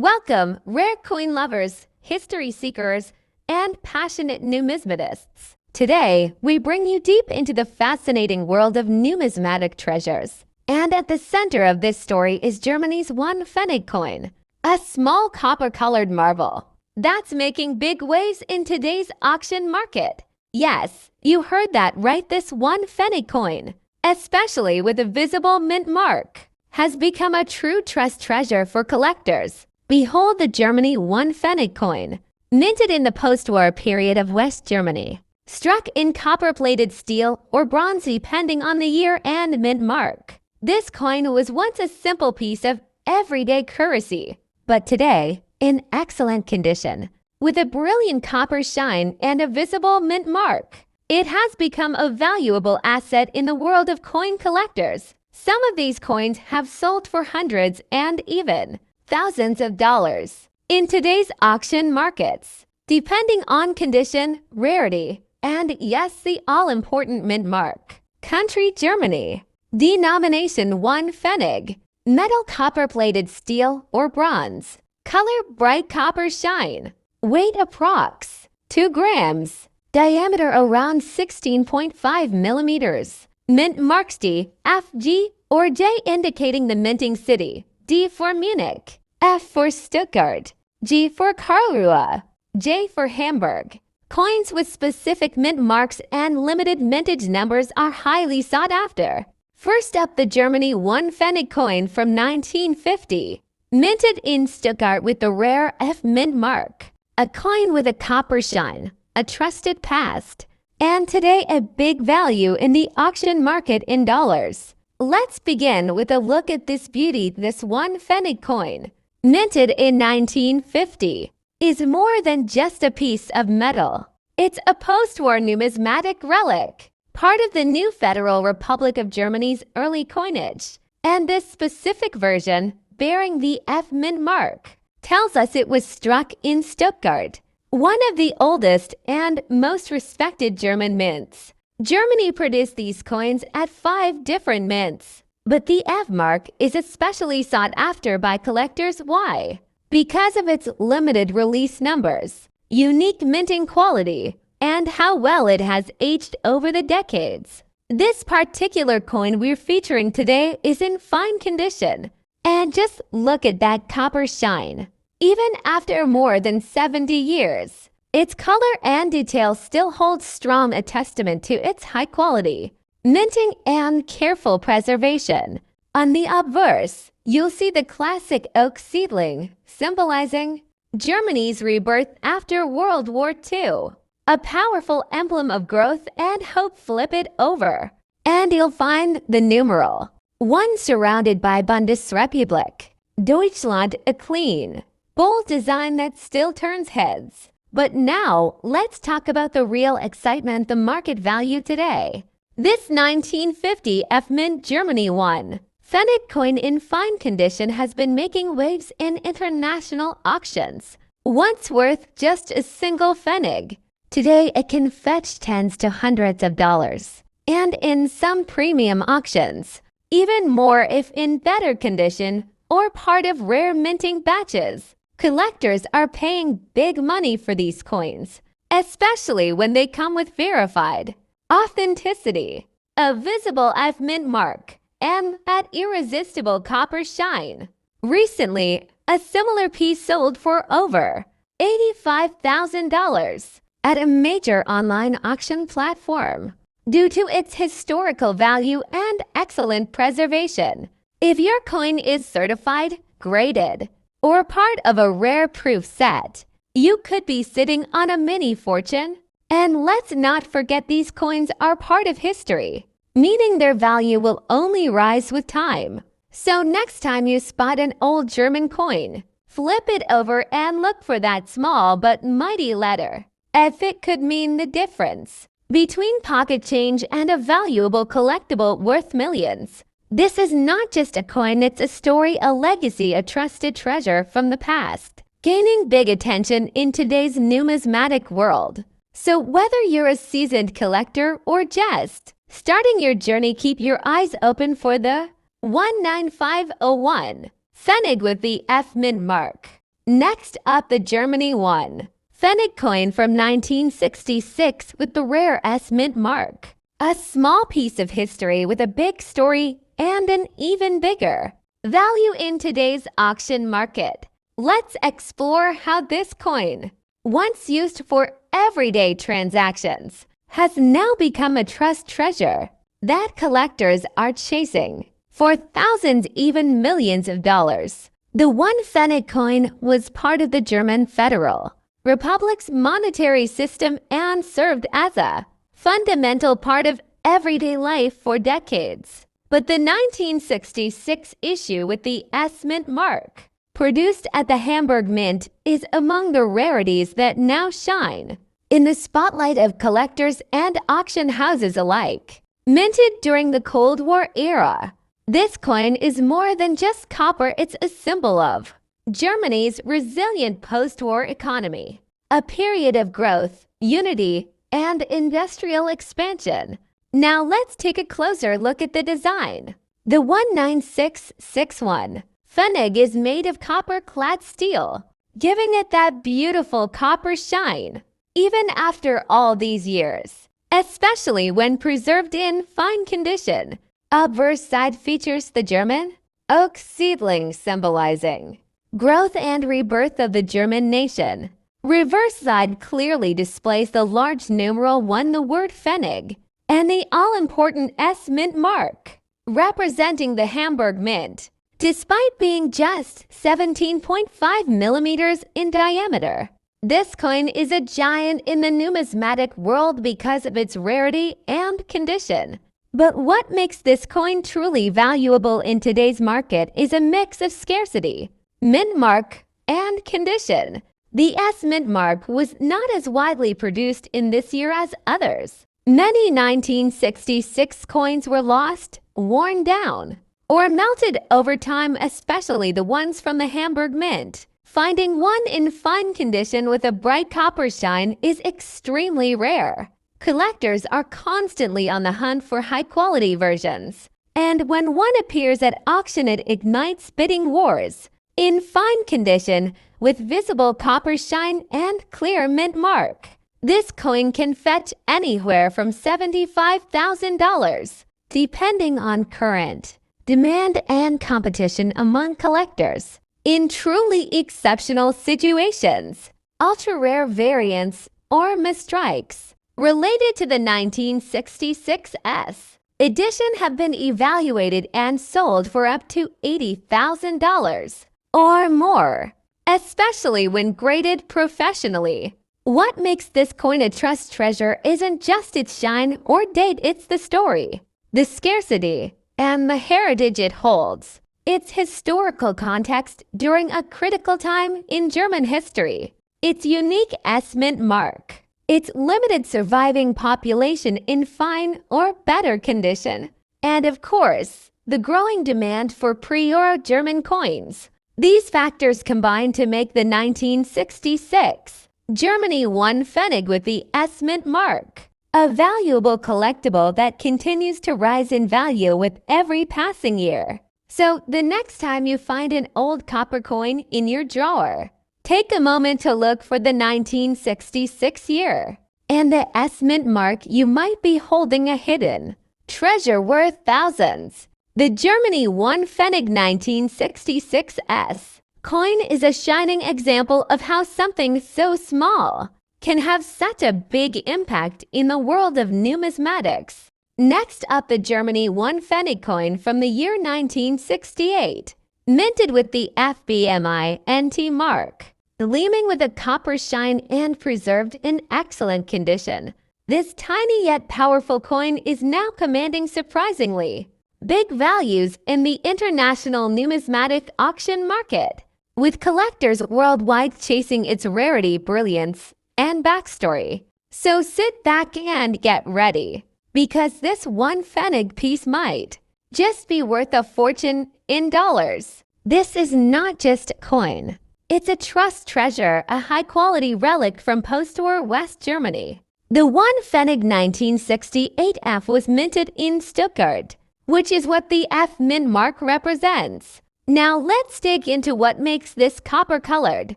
Welcome, rare coin lovers, history seekers, and passionate numismatists. Today, we bring you deep into the fascinating world of numismatic treasures. And at the center of this story is Germany's one Fenig coin, a small copper-colored marvel that's making big waves in today's auction market. Yes, you heard that right, this one Fenig coin, especially with a visible mint mark, has become a true trust treasure for collectors. Behold the Germany one Fenig coin, minted in the post-war period of West Germany, struck in copper-plated steel or bronze depending on the year and mint mark. This coin was once a simple piece of everyday currency, but today, in excellent condition, with a brilliant copper shine and a visible mint mark, it has become a valuable asset in the world of coin collectors. Some of these coins have sold for hundreds and even thousands of dollars in today's auction markets, depending on condition, rarity, and yes, the all-important mint mark. Country Germany. Denomination 1 Fenig. Metal copper-plated steel or bronze. Color bright copper shine. Weight approx. 2 grams. Diameter around 16.5 millimeters. Mint marks D, F, G, or J indicating the minting city. D for Munich, F for Stuttgart, G for Karlsruhe, J for Hamburg. Coins with specific mint marks and limited mintage numbers are highly sought after. First up, the Germany one Fenig coin from 1950, minted in Stuttgart with the rare F mint mark. A coin with a copper shine, a trusted past, and today a big value in the auction market in dollars. Let's begin with a look at this beauty. This one Fenig coin, minted in 1950, is more than just a piece of metal. It's a post-war numismatic relic, part of the new Federal Republic of Germany's early coinage. And this specific version, bearing the F mint mark, tells us it was struck in Stuttgart, one of the oldest and most respected German mints. Germany produced these coins at 5 different mints, but the F mark is especially sought after by collectors. Why? Because of its limited release numbers, unique minting quality, and how well it has aged over the decades. This particular coin we're featuring today is in fine condition, and just look at that copper shine. Even after more than 70 years, its color and detail still holds strong a testament to its high quality, minting, and careful preservation. On the obverse, you'll see the classic oak seedling, symbolizing Germany's rebirth after World War II. A powerful emblem of growth and hope. Flip it over, and you'll find the numeral 1 surrounded by Bundesrepublik Deutschland, a clean, bold design that still turns heads. But now, let's talk about the real excitement, the market value today. This 1950 F mint Germany one Fenig coin in fine condition has been making waves in international auctions. Once worth just a single Fenig, today it can fetch tens to hundreds of dollars. And in some premium auctions, even more if in better condition or part of rare minting batches. Collectors are paying big money for these coins, especially when they come with verified authenticity, a visible F mint mark, and that irresistible copper shine. Recently, a similar piece sold for over $85,000 at a major online auction platform due to its historical value and excellent preservation. If your coin is certified, graded, or part of a rare proof set, you could be sitting on a mini fortune. And let's not forget, these coins are part of history, meaning their value will only rise with time. So next time you spot an old German coin, flip it over and look for that small but mighty letter F. It could mean the difference between pocket change and a valuable collectible worth millions. This is not just a coin, it's a story, a legacy, a trusted treasure from the past, gaining big attention in today's numismatic world. So whether you're a seasoned collector or just starting your journey, keep your eyes open for the 19501 Fenig with the F mint mark. Next up, the Germany 1 Fenic coin from 1966 with the rare S mint mark. A small piece of history with a big story and an even bigger value in today's auction market. Let's explore how this coin, once used for everyday transactions, has now become a trust treasure that collectors are chasing for thousands, even millions of dollars. The one Fenig coin was part of the German Federal Republic's monetary system and served as a fundamental part of everyday life for decades. But the 1966 issue with the S mint mark, produced at the Hamburg Mint, is among the rarities that now shine in the spotlight of collectors and auction houses alike. Minted during the Cold War era, this coin is more than just copper. It's a symbol of Germany's resilient post-war economy, a period of growth, unity, and industrial expansion. Now let's take a closer look at the design. The 19661 Fenig is made of copper-clad steel, giving it that beautiful copper shine, even after all these years, especially when preserved in fine condition. Obverse side features the German oak seedling, symbolizing growth and rebirth of the German nation. Reverse side clearly displays the large numeral 1, the word Fenig, and the all-important S mint mark, representing the Hamburg Mint. Despite being just 17.5 millimeters in diameter, this coin is a giant in the numismatic world because of its rarity and condition. But what makes this coin truly valuable in today's market is a mix of scarcity, mint mark, and condition. The S mint mark was not as widely produced in this year as others. Many 1966 coins were lost, worn down, or melted over time, especially the ones from the Hamburg Mint. Finding one in fine condition with a bright copper shine is extremely rare. Collectors are constantly on the hunt for high-quality versions, and when one appears at auction, it ignites bidding wars. In fine condition, with visible copper shine and clear mint mark, this coin can fetch anywhere from $75,000, depending on current demand and competition among collectors. In truly exceptional situations, ultra-rare variants or mistrikes related to the 1966 S edition have been evaluated and sold for up to $80,000 or more, especially when graded professionally. What makes this coin a trust treasure isn't just its shine or date, it's the story, the scarcity, and the heritage it holds. Its historical context during a critical time in German history, its unique S mint mark, its limited surviving population in fine or better condition, and of course, the growing demand for pre-Euro German coins. These factors combine to make the 1966 Germany 1 Fenig with the S mint mark a valuable collectible that continues to rise in value with every passing year. So the next time you find an old copper coin in your drawer, take a moment to look for the 1966 year and the S mint mark. You might be holding a hidden treasure worth thousands. The Germany 1 Fenig 1966 S coin is a shining example of how something so small can have such a big impact in the world of numismatics. Next up, the Germany 1 Fenig coin from the year 1968, minted with the FBMI NT mark, gleaming with a copper shine and preserved in excellent condition. This tiny yet powerful coin is now commanding surprisingly big values in the international numismatic auction market, with collectors worldwide chasing its rarity, brilliance, and backstory. So sit back and get ready, because this one Fenig piece might just be worth a fortune in dollars. This is not just a coin. It's a trust treasure, a high-quality relic from post-war West Germany. The 1 Fenig 1968 F was minted in Stuttgart, which is what the F mint mark represents. Now let's dig into what makes this copper-colored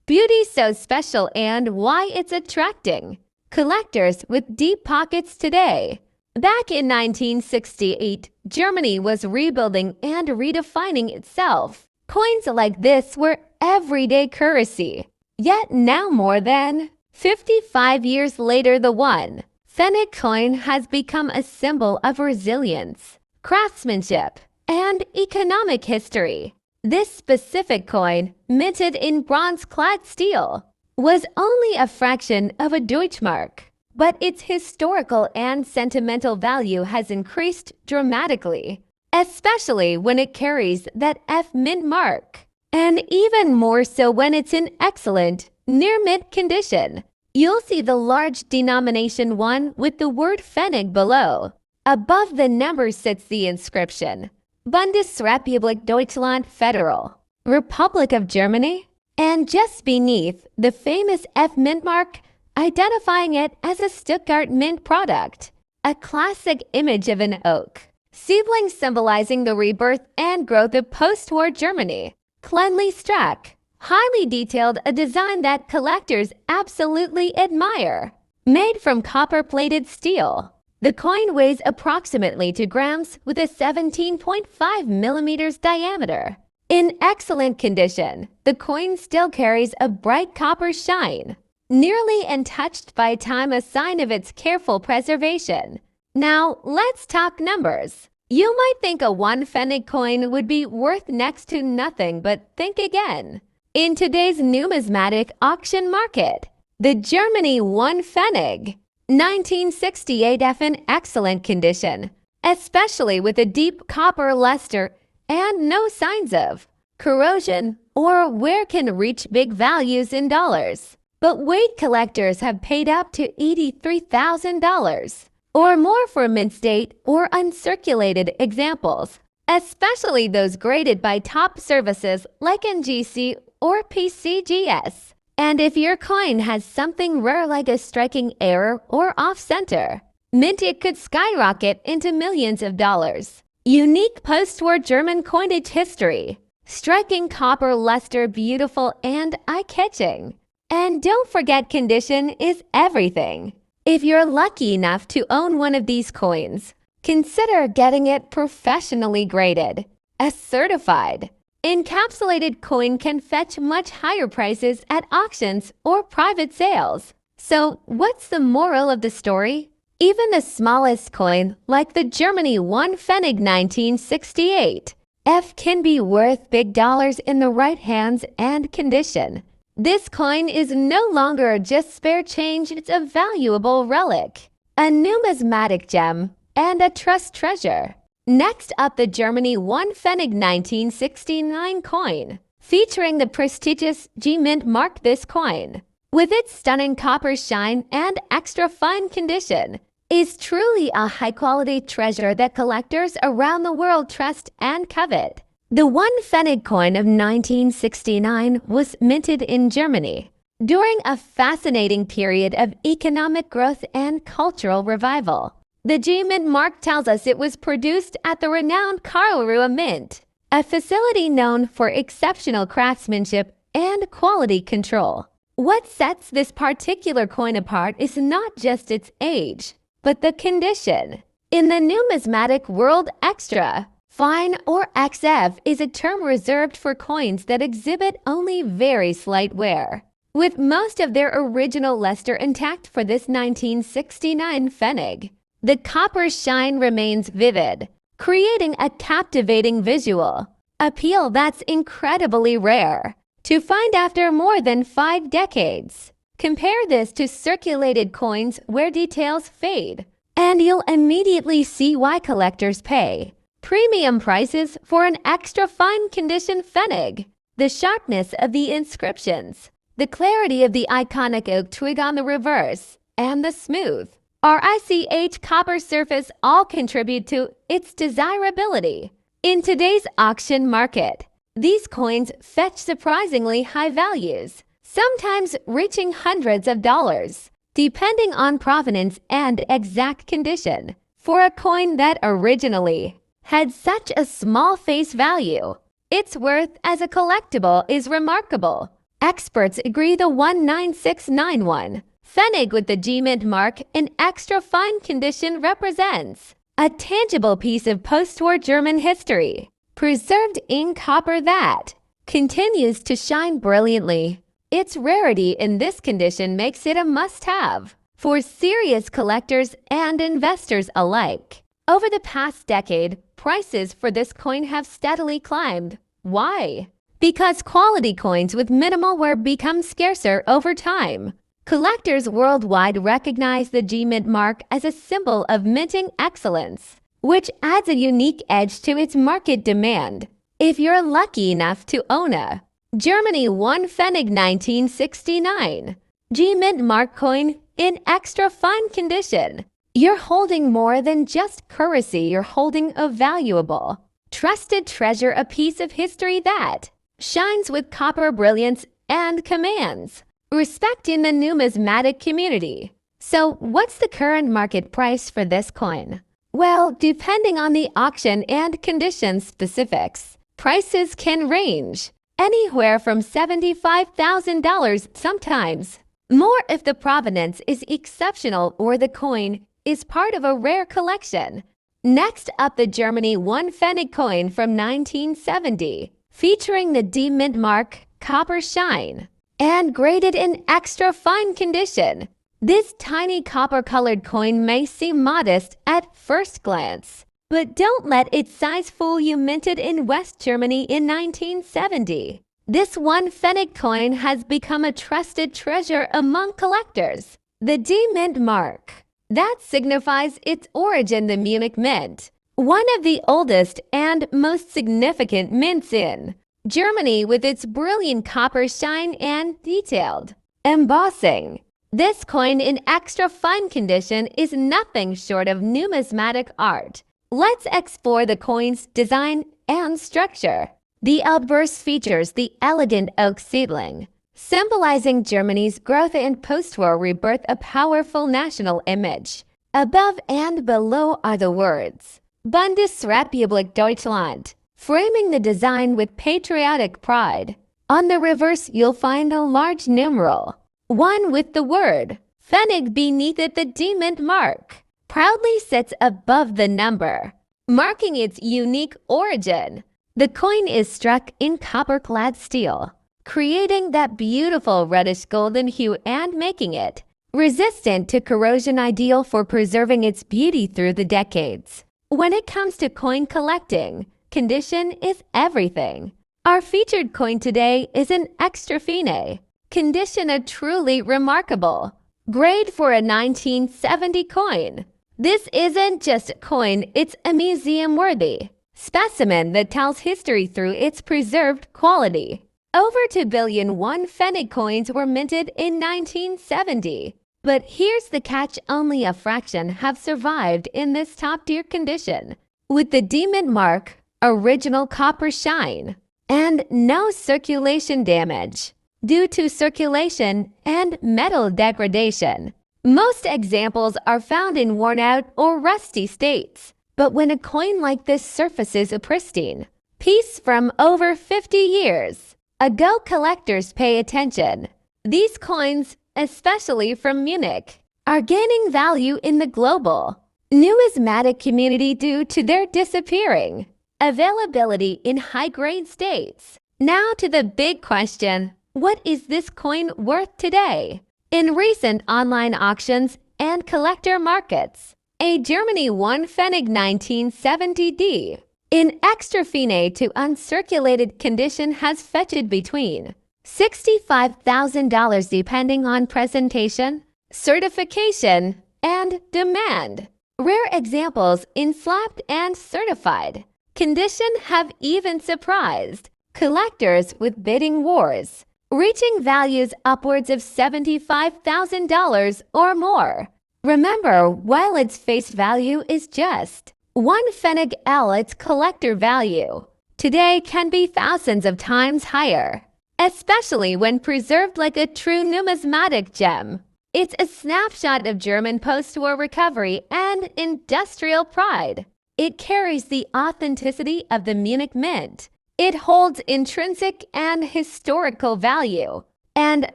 beauty so special and why it's attracting collectors with deep pockets today. Back in 1968, Germany was rebuilding and redefining itself. Coins like this were everyday currency. Yet now, more than 55 years later, the one Fenic coin has become a symbol of resilience, craftsmanship, and economic history. This specific coin, minted in bronze-clad steel, was only a fraction of a Deutschmark, but its historical and sentimental value has increased dramatically, especially when it carries that F mint mark, and even more so when it's in excellent, near-mint condition. You'll see the large denomination 1 with the word Fenig below. Above the number sits the inscription, Bundesrepublik Deutschland Federal, Republic of Germany, and just beneath the famous F mint mark, identifying it as a Stuttgart mint product, a classic image of an oak seedling symbolizing the rebirth and growth of post-war Germany. Cleanly struck, highly detailed, a design that collectors absolutely admire. Made from copper-plated steel, the coin weighs approximately 2 grams with a 17.5 millimeters diameter. In excellent condition, the coin still carries a bright copper shine, nearly untouched by time, a sign of its careful preservation. Now, let's talk numbers. You might think a 1 Fenig coin would be worth next to nothing, but think again. In today's numismatic auction market, the Germany 1 Fenig 1968 F in excellent condition, especially with a deep copper luster and no signs of corrosion or wear, can reach big values in dollars. But wait, collectors have paid up to $83,000 or more for mint state or uncirculated examples, especially those graded by top services like NGC or PCGS. And if your coin has something rare like a striking error or off-center, mint, it could skyrocket into millions of dollars. Unique post-war German coinage history, striking copper luster, beautiful and eye-catching. And don't forget, condition is everything. If you're lucky enough to own one of these coins, consider getting it professionally graded. A certified, encapsulated coin can fetch much higher prices at auctions or private sales. So, what's the moral of the story? Even the smallest coin, like the Germany 1 Fenig 1968 F, can be worth big dollars in the right hands and condition. This coin is no longer just spare change, it's a valuable relic, a numismatic gem, and a trust treasure. Next up, the Germany 1 Fenig 1969 coin, featuring the prestigious G mint mark. This coin, with its stunning copper shine and extra fine condition, is truly a high-quality treasure that collectors around the world trust and covet. The 1 Fenig coin of 1969 was minted in Germany during a fascinating period of economic growth and cultural revival. The G mint mark tells us it was produced at the renowned Karlsruhe Mint, a facility known for exceptional craftsmanship and quality control. What sets this particular coin apart is not just its age, but the condition. In the numismatic world, extra fine or XF is a term reserved for coins that exhibit only very slight wear, with most of their original luster intact. For this 1969 Fenig, the copper shine remains vivid, creating a captivating visual appeal that's incredibly rare to find after more than 5 decades. Compare this to circulated coins where details fade, and you'll immediately see why collectors pay premium prices for an extra fine condition Fenig. The sharpness of the inscriptions, the clarity of the iconic oak twig on the reverse, and the smooth RICH copper surface all contribute to its desirability. In today's auction market, these coins fetch surprisingly high values, sometimes reaching hundreds of dollars, depending on provenance and exact condition. For a coin that originally had such a small face value, its worth as a collectible is remarkable. Experts agree the 19691 Fenig with the G-Mint mark in extra fine condition represents a tangible piece of post-war German history, preserved in copper that continues to shine brilliantly. Its rarity in this condition makes it a must-have for serious collectors and investors alike. Over the past decade, prices for this coin have steadily climbed. Why? Because quality coins with minimal wear become scarcer over time. Collectors worldwide recognize the G-Mint mark as a symbol of minting excellence, which adds a unique edge to its market demand. If you're lucky enough to own a Germany 1 Fenig 1969 G-Mint mark coin in extra fine condition, you're holding more than just currency, you're holding a valuable, trusted treasure, a piece of history that shines with copper brilliance and commands respect in the numismatic community. So what's the current market price for this coin? Well, depending on the auction and condition specifics, prices can range anywhere from $75,000, sometimes more if the provenance is exceptional or the coin is part of a rare collection. Next up, the Germany 1 Fenig coin from 1970, featuring the G-Mint mark, copper shine, and graded in extra fine condition. This tiny copper-colored coin may seem modest at first glance, but don't let its size fool you. Minted in West Germany in 1970, this 1 Fenig coin has become a trusted treasure among collectors. The G-Mint mark that signifies its origin, the Munich Mint, one of the oldest and most significant mints in Germany, with its brilliant copper shine and detailed embossing. This coin in extra fine condition is nothing short of numismatic art. Let's explore the coin's design and structure. The obverse features the elegant oak seedling, symbolizing Germany's growth and post-war rebirth, a powerful national image. Above and below are the words Bundesrepublik Deutschland, framing the design with patriotic pride. On the reverse, you'll find a large numeral 1 with the word Fenig beneath it. The G-Mint mark proudly sits above the number, marking its unique origin. The coin is struck in copper-clad steel, creating that beautiful reddish-golden hue and making it resistant to corrosion, ideal for preserving its beauty through the decades. When it comes to coin collecting, condition is everything. Our featured coin today is an extra fine condition, a truly remarkable grade for a 1970 coin. This isn't just a coin, it's a museum-worthy specimen that tells history through its preserved quality. Over 2 billion 1 Fenig coins were minted in 1970. But here's the catch, only a fraction have survived in this top-tier condition, with the G-Mint mark, original copper shine, and no circulation damage due to circulation and metal degradation. Most examples are found in worn-out or rusty states. But when a coin like this surfaces a pristine piece from over 50 years ago, collectors pay attention. These coins, especially from Munich, are gaining value in the global numismatic community due to their disappearing availability in high-grade states. Now to the big question, what is this coin worth today? In recent online auctions and collector markets, a Germany 1 Fenig 1970D in extra fine to uncirculated condition has fetched between $65,000 depending on presentation, certification, and demand. Rare examples in slapped and certified condition have even surprised collectors with bidding wars, reaching values upwards of $75,000 or more. Remember, while its face value is just 1 Fenig, its collector value today can be thousands of times higher, especially when preserved like a true numismatic gem. It's a snapshot of German post-war recovery and industrial pride. It carries the authenticity of the Munich Mint. It holds intrinsic and historical value. And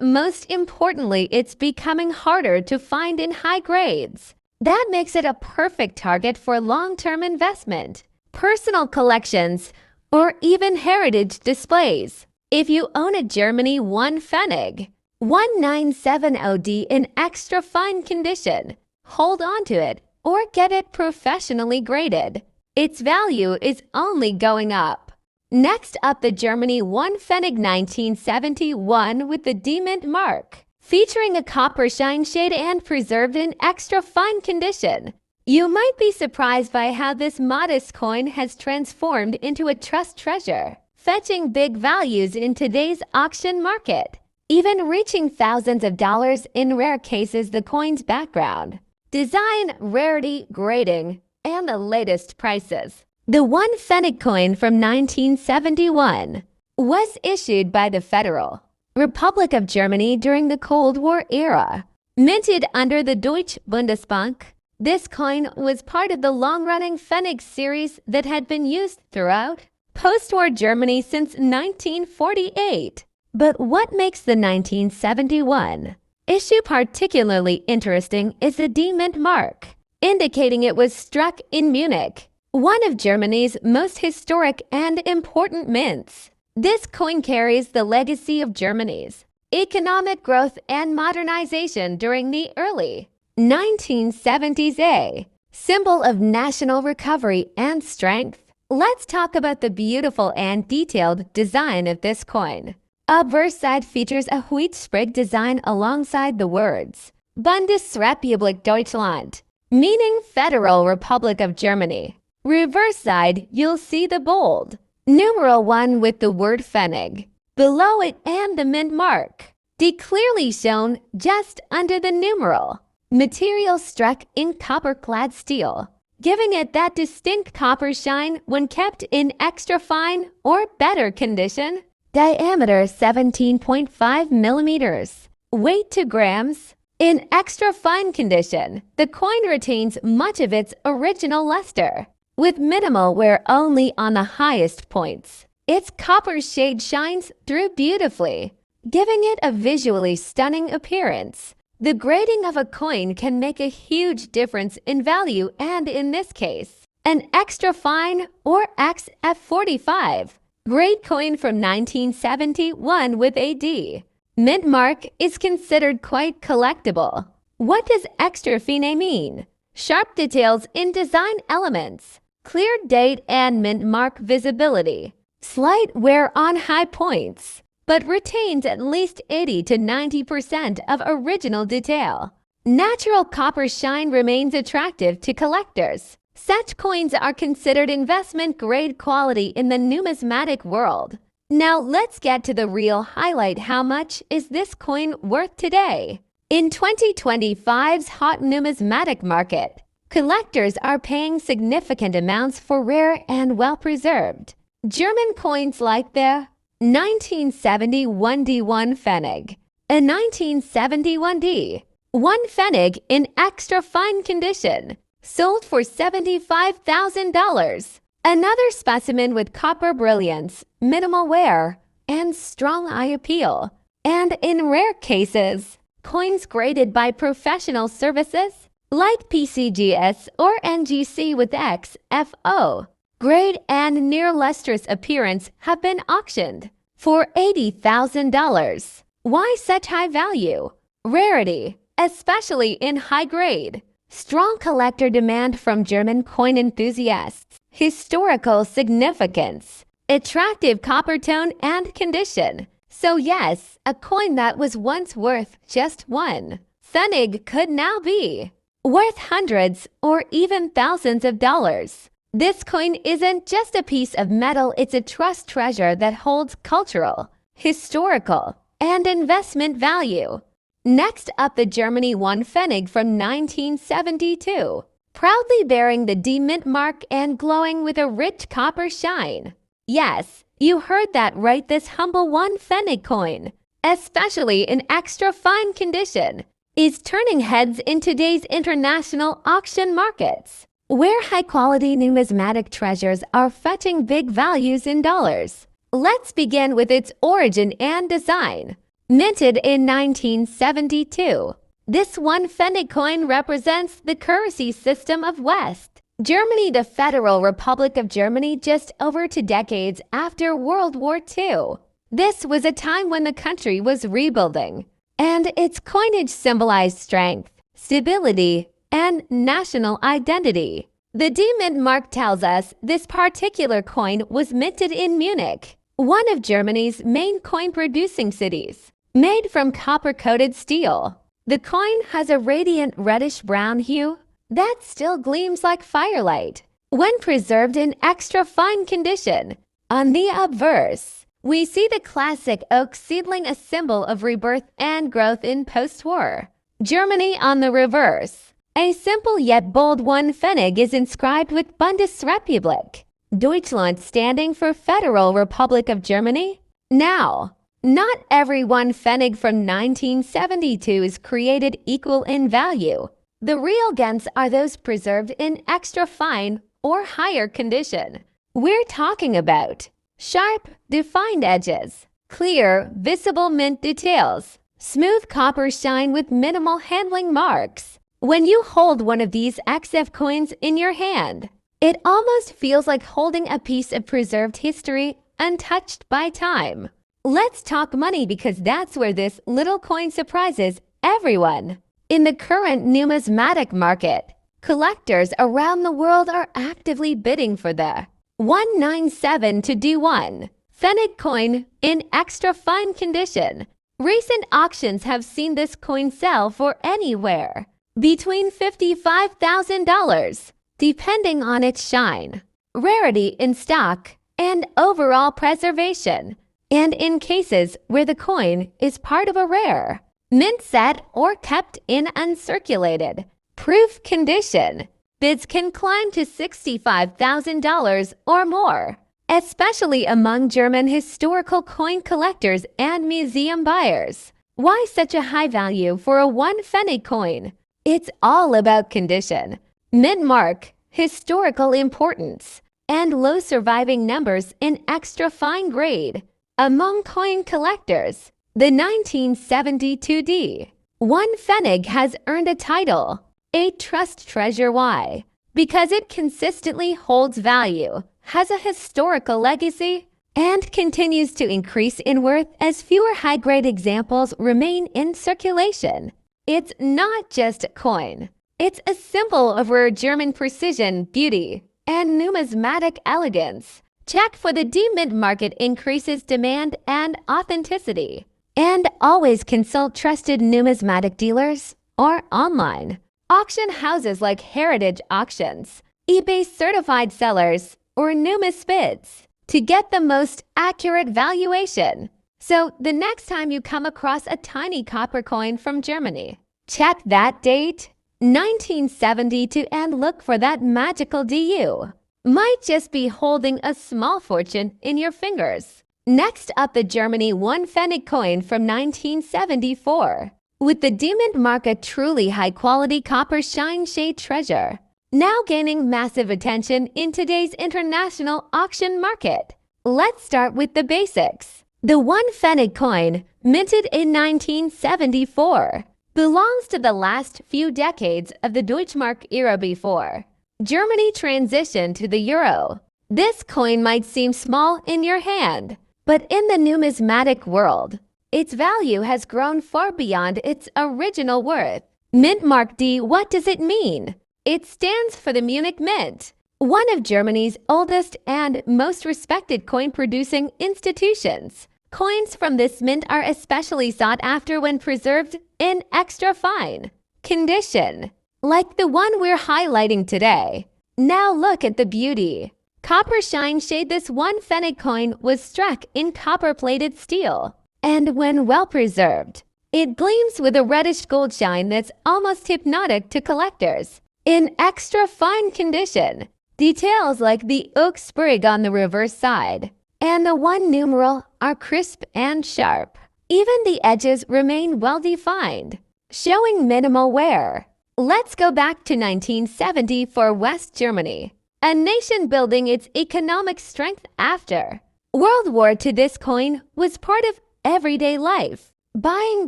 most importantly, it's becoming harder to find in high grades. That makes it a perfect target for long-term investment, personal collections, or even heritage displays. If you own a Germany 1 Fenig 1970D in extra fine condition, hold on to it or get it professionally graded. Its value is only going up. Next up, the Germany 1 Fenig 1971 with the D-Mint mark, featuring a copper shine shade and preserved in extra fine condition. You might be surprised by how this modest coin has transformed into a trust treasure, fetching big values in today's auction market, even reaching thousands of dollars in rare cases. The coin's background, design, rarity, grading, and the latest prices. The 1 Fenic coin from 1971 was issued by the Federal Republic of Germany during the Cold War era. Minted under the Deutsche Bundesbank, this coin was part of the long-running Fenig series that had been used throughout post-war Germany since 1948. But what makes the 1971 issue particularly interesting is the D-Mint mark, indicating it was struck in Munich, one of Germany's most historic and important mints. This coin carries the legacy of Germany's economic growth and modernization during the early 1970s, a symbol of national recovery and strength. Let's talk about the beautiful and detailed design of this coin. Obverse side features a wheat sprig design alongside the words Bundesrepublik Deutschland, meaning Federal Republic of Germany. Reverse side, you'll see the bold numeral 1 with the word Fenig below it and the mint mark, clearly shown just under the numeral. Material struck in copper-clad steel, giving it that distinct copper shine when kept in extra fine or better condition. Diameter 17.5 millimeters. Weight 2 grams. In extra fine condition, the coin retains much of its original luster, with minimal wear only on the highest points. Its copper shade shines through beautifully, giving it a visually stunning appearance. The grading of a coin can make a huge difference in value, and in this case, an extra fine or XF45 grade coin from 1971 with a D mint mark is considered quite collectible. What does extra fine mean? Sharp details in design elements, clear date and mint mark visibility, slight wear on high points, but retains at least 80 to 90% of original detail. Natural copper shine remains attractive to collectors. Such coins are considered investment-grade quality in the numismatic world. Now let's get to the real highlight. How much is this coin worth today? In 2025's hot numismatic market, collectors are paying significant amounts for rare and well-preserved German coins like the 1971 D1 Fenig, a 1971 D1 Fenig in extra fine condition, sold for $75,000. Another specimen with copper brilliance, minimal wear, and strong eye appeal. And in rare cases, coins graded by professional services like PCGS or NGC with XFO grade and near lustrous appearance have been auctioned for $80,000. Why such high value? Rarity, especially in high grade. Strong collector demand from German coin enthusiasts. Historical significance. Attractive copper tone and condition. So yes, a coin that was once worth just one Fenig could now be worth hundreds or even thousands of dollars. This coin isn't just a piece of metal, it's a trust treasure that holds cultural, historical, and investment value. Next up, the Germany 1 Fenig from 1972, proudly bearing the D mint mark and glowing with a rich copper shine. Yes, you heard that right, this humble 1 Fenig coin, especially in extra fine condition, is turning heads in today's international auction markets, where high-quality numismatic treasures are fetching big values in dollars. Let's begin with its origin and design. Minted in 1972, this one Fenig coin represents the currency system of West Germany, the Federal Republic of Germany, just over 2 decades after World War II. This was a time when the country was rebuilding, and its coinage symbolized strength, stability, and national identity. The D-Mint mark tells us this particular coin was minted in Munich, one of Germany's main coin-producing cities. Made from copper-coated steel, the coin has a radiant reddish-brown hue that still gleams like firelight when preserved in extra-fine condition. On the obverse, we see the classic oak seedling, a symbol of rebirth and growth in post-war Germany. On the reverse, a simple yet bold one Fenig is inscribed with Bundesrepublik Deutschland, standing for Federal Republic of Germany. Now, not every one Fenig from 1972 is created equal in value. The real gems are those preserved in extra fine or higher condition. We're talking about sharp, defined edges, clear, visible mint details, smooth copper shine with minimal handling marks. When you hold one of these XF coins in your hand, it almost feels like holding a piece of preserved history untouched by time. Let's talk money, because that's where this little coin surprises everyone. In the current numismatic market, collectors around the world are actively bidding for the 197 to D1 Fenig coin in extra fine condition. Recent auctions have seen this coin sell for anywhere between $55,000, depending on its shine, rarity in stock, and overall preservation. And in cases where the coin is part of a rare mint set or kept in uncirculated proof condition, bids can climb to $65,000 or more, especially among German historical coin collectors and museum buyers. Why such a high value for a one Fenig coin? It's all about condition, mint mark, historical importance, and low surviving numbers in extra fine grade. Among coin collectors, the 1972 D1 Fenig has earned a title, a trust treasure. Why? Because it consistently holds value, has a historical legacy, and continues to increase in worth as fewer high-grade examples remain in circulation. It's not just a coin. It's a symbol of rare German precision, beauty, and numismatic elegance. Check for the D-Mint market increases demand and authenticity. And always consult trusted numismatic dealers or online auction houses like Heritage Auctions, eBay certified sellers, or Numisbids to get the most accurate valuation. So the next time you come across a tiny copper coin from Germany, check that date, 1972, and look for that magical DU. Might just be holding a small fortune in your fingers. Next up, the Germany one Fenig coin from 1974. With the D-Mint mark, a truly high-quality copper shine shade treasure, now gaining massive attention in today's international auction market. Let's start with the basics. The one Fenig coin, minted in 1974, belongs to the last few decades of the Deutschmark era before Germany transitioned to the euro. This coin might seem small in your hand, but in the numismatic world, its value has grown far beyond its original worth. Mint mark D, what does it mean? It stands for the Munich Mint, one of Germany's oldest and most respected coin-producing institutions. Coins from this mint are especially sought after when preserved in extra fine condition, like the one we're highlighting today. Now look at the beauty. Copper shine shade. This one Fenig coin was struck in copper-plated steel, and when well preserved, it gleams with a reddish gold shine that's almost hypnotic to collectors. In extra fine condition, details like the oak sprig on the reverse side and the one numeral are crisp and sharp. Even the edges remain well defined, showing minimal wear. Let's go back to 1970 for West Germany, a nation building its economic strength after World War II. This coin was part of everyday life. Buying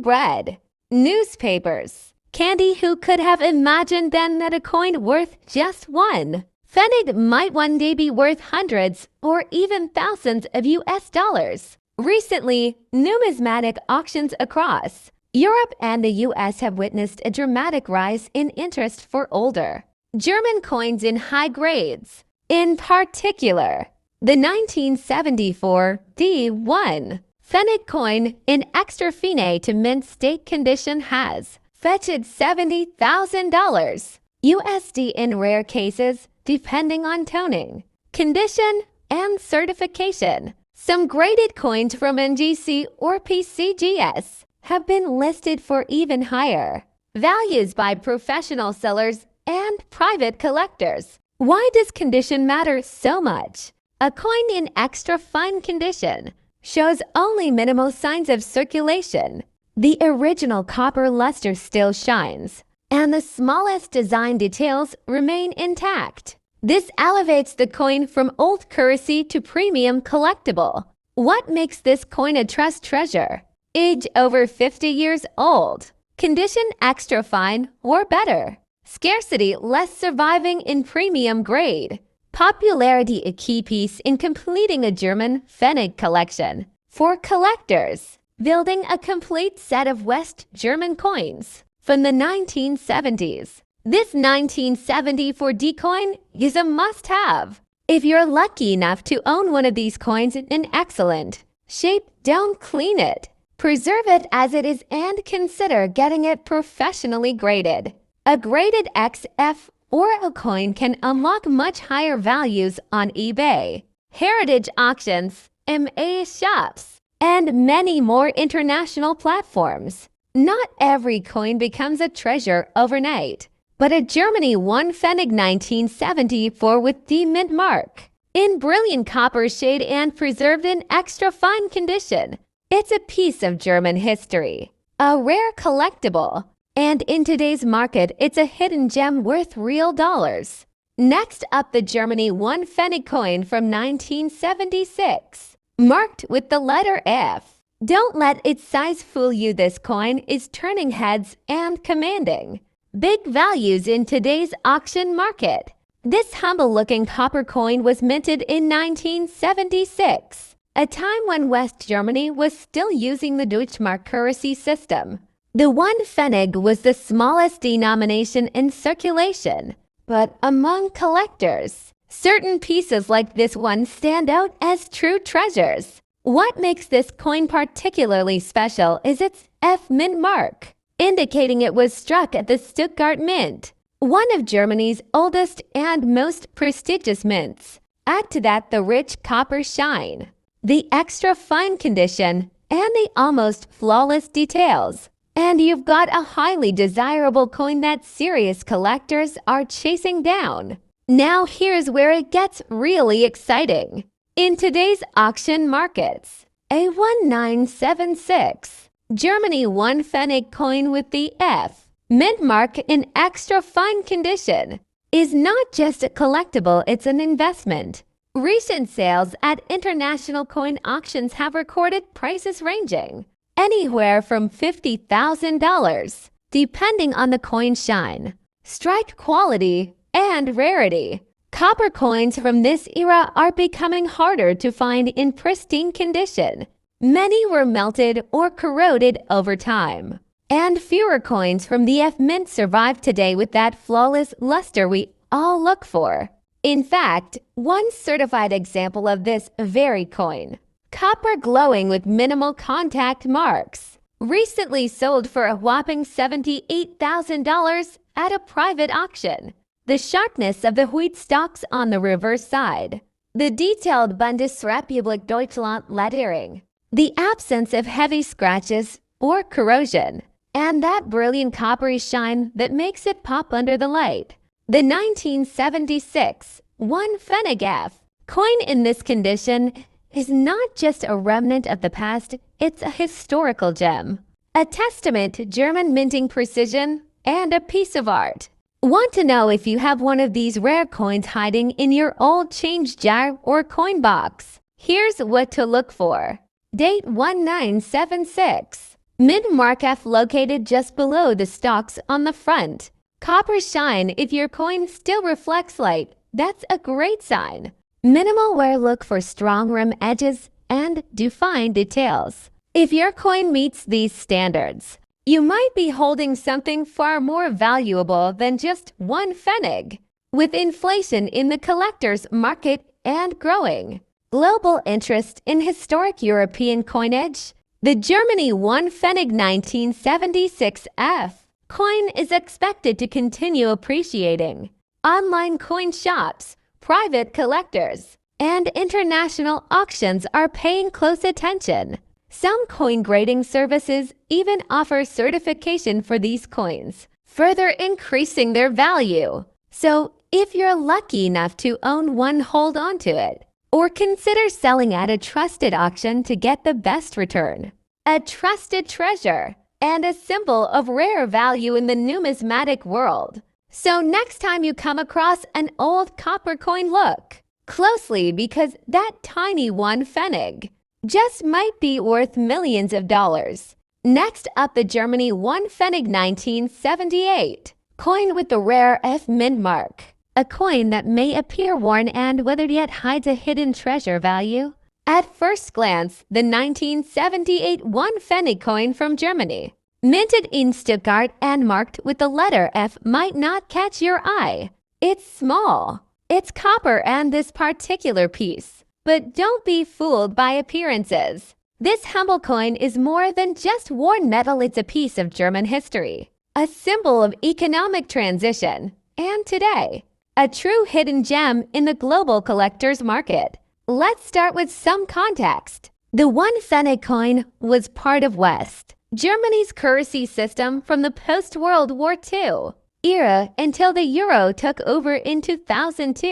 bread, newspapers, candy. Who could have imagined then that a coin worth just one Fenig might one day be worth hundreds or even thousands of US dollars? Recently, numismatic auctions across Europe and the US have witnessed a dramatic rise in interest for older German coins in high grades. In particular, the 1974 D1 Fenic coin in extra fine to mint state condition has fetched $70,000 USD in rare cases, depending on toning, condition, and certification. Some graded coins from NGC or PCGS have been listed for even higher values by professional sellers and private collectors. Why does condition matter so much? A coin in extra fine condition shows only minimal signs of circulation. The original copper luster still shines, and the smallest design details remain intact. This elevates the coin from old currency to premium collectible. What makes this coin a trust treasure? Age over 50 years old. Condition extra fine or better. Scarcity less surviving in premium grade. Popularity a key piece in completing a German Fenig collection. For collectors, building a complete set of West German coins from the 1970s. This 1974 D coin is a must-have. If you're lucky enough to own one of these coins in excellent shape, don't clean it. Preserve it as it is and consider getting it professionally graded. A graded XF or a coin can unlock much higher values on eBay, heritage auctions, MA shops, and many more international platforms. Not every coin becomes a treasure overnight, but a Germany 1 Fenig 1974 with the mint mark, in brilliant copper shade and preserved in extra fine condition. It's a piece of German history, a rare collectible, and in today's market, it's a hidden gem worth real dollars. Next up, the Germany 1 Fenig coin from 1976, marked with the letter F. Don't let its size fool you. This coin is turning heads and commanding big values in today's auction market. This humble-looking copper coin was minted in 1976, a time when West Germany was still using the Deutschmark currency system. The 1 Fenig was the smallest denomination in circulation, but among collectors, certain pieces like this one stand out as true treasures. What makes this coin particularly special is its F mint mark, indicating it was struck at the Stuttgart Mint, one of Germany's oldest and most prestigious mints. Add to that the rich copper shine, the extra fine condition, and the almost flawless details, and you've got a highly desirable coin that serious collectors are chasing down. Now here's where it gets really exciting. In today's auction markets, a 1976 Germany 1 Fenig coin with the F mint mark in extra fine condition is not just a collectible, it's an investment. Recent sales at international coin auctions have recorded prices ranging anywhere from $50,000, depending on the coin shine, strike quality, and rarity. Copper coins from this era are becoming harder to find in pristine condition. Many were melted or corroded over time, and fewer coins from the F mint survive today with that flawless luster we all look for. In fact, one certified example of this very coin, copper glowing with minimal contact marks, recently sold for a whopping $78,000 at a private auction. The sharpness of the wheat stalks on the reverse side, the detailed Bundesrepublik Deutschland lettering, the absence of heavy scratches or corrosion, and that brilliant coppery shine that makes it pop under the light. The 1976 1 Fenig F coin in this condition is not just a remnant of the past, it's a historical gem, a testament to German minting precision and a piece of art. Want to know if you have one of these rare coins hiding in your old change jar or coin box? Here's what to look for. Date 1976. Mint mark F located just below the stalks on the front. Copper shine if your coin still reflects light. That's a great sign. Minimal wear, look for strong rim edges and defined details. If your coin meets these standards, you might be holding something far more valuable than just one Fenig. With inflation in the collector's market and growing global interest in historic European coinage, the Germany 1 Fenig 1976F coin is expected to continue appreciating. Online coin shops, private collectors, and international auctions are paying close attention. Some coin grading services even offer certification for these coins, further increasing their value. So, if you're lucky enough to own one, hold on to it, or consider selling at a trusted auction to get the best return. A trusted treasure and a symbol of rare value in the numismatic world. So next time you come across an old copper coin, look closely, because that tiny one Fenig just might be worth millions of dollars. Next up, the Germany 1 Fenig 1978 coin with the rare F mint mark. A coin that may appear worn and weathered yet hides a hidden treasure value. At first glance, the 1978 1 Fenig coin from Germany, minted in Stuttgart and marked with the letter F, might not catch your eye. It's small, it's copper and this particular piece. But don't be fooled by appearances. This humble coin is more than just worn metal. It's a piece of German history, a symbol of economic transition, and today, a true hidden gem in the global collector's market. Let's start with some context. The 1 Fenig coin was part of West Germany's currency system from the post-World War II era until the euro took over in 2002.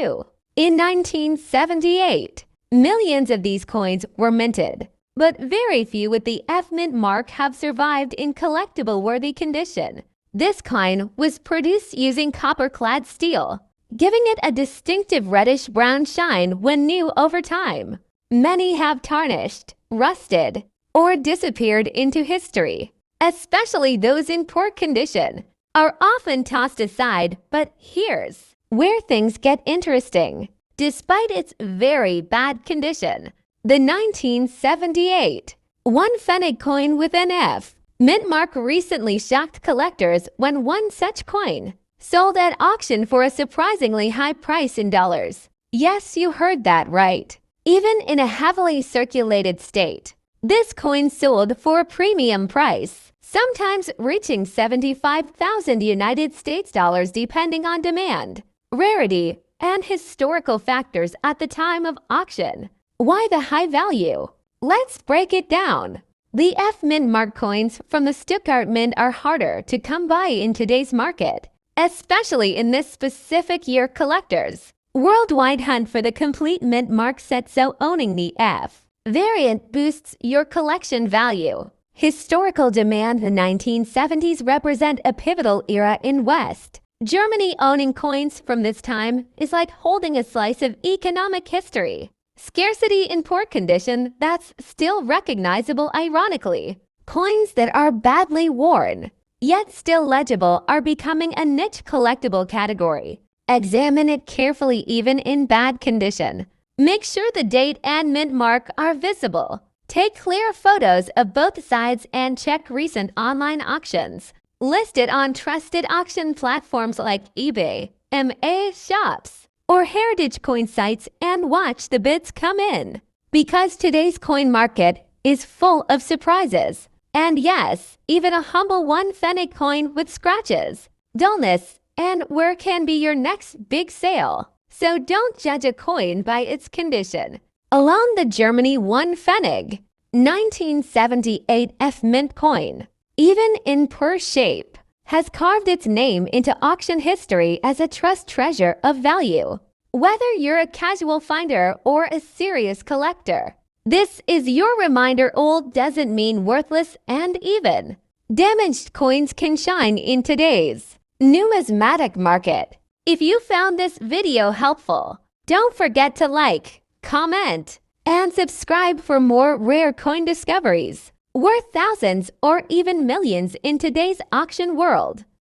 In 1978, millions of these coins were minted, but very few with the F mint mark have survived in collectible-worthy condition. This coin was produced using copper-clad steel, giving it a distinctive reddish-brown shine when new over time. Many have tarnished, rusted, or disappeared into history. Especially those in poor condition are often tossed aside, but here's where things get interesting. Despite its very bad condition, the 1978 1 Fenig coin with an F mint mark recently shocked collectors when one such coin sold at auction for a surprisingly high price in dollars. Yes, you heard that right. Even in a heavily circulated state, this coin sold for a premium price, sometimes reaching 75,000 United States dollars depending on demand, rarity, and historical factors at the time of auction. Why the high value? Let's break it down. The F mint mark coins from the Stuttgart Mint are harder to come by in today's market, especially in this specific year. Collectors worldwide hunt for the complete mint mark set, so owning the F variant boosts your collection value. Historical demand. The 1970s represent a pivotal era in West Germany. Owning coins from this time is like holding a slice of economic history. Scarcity in poor condition that's still recognizable. Ironically, coins that are badly worn yet still legible are becoming a niche collectible category. Examine it carefully. Even in bad condition, make sure the date and mint mark are visible. Take clear photos of both sides and check recent online auctions listed on trusted auction platforms like eBay, MA Shops, or heritage coin sites, and watch the bids come in. Because today's coin market is full of surprises. And yes, even a humble 1 Fenig coin with scratches, dullness, and where can be your next big sale. So don't judge a coin by its condition. Along the Germany 1 Fenig 1978 F mint coin, even in poor shape, has carved its name into auction history as a trust treasure of value. Whether you're a casual finder or a serious collector, this is your reminder: old doesn't mean worthless, and even damaged coins can shine in today's numismatic market. If you found this video helpful, don't forget to like, comment, And subscribe for more rare coin discoveries, worth thousands or even millions in today's auction world.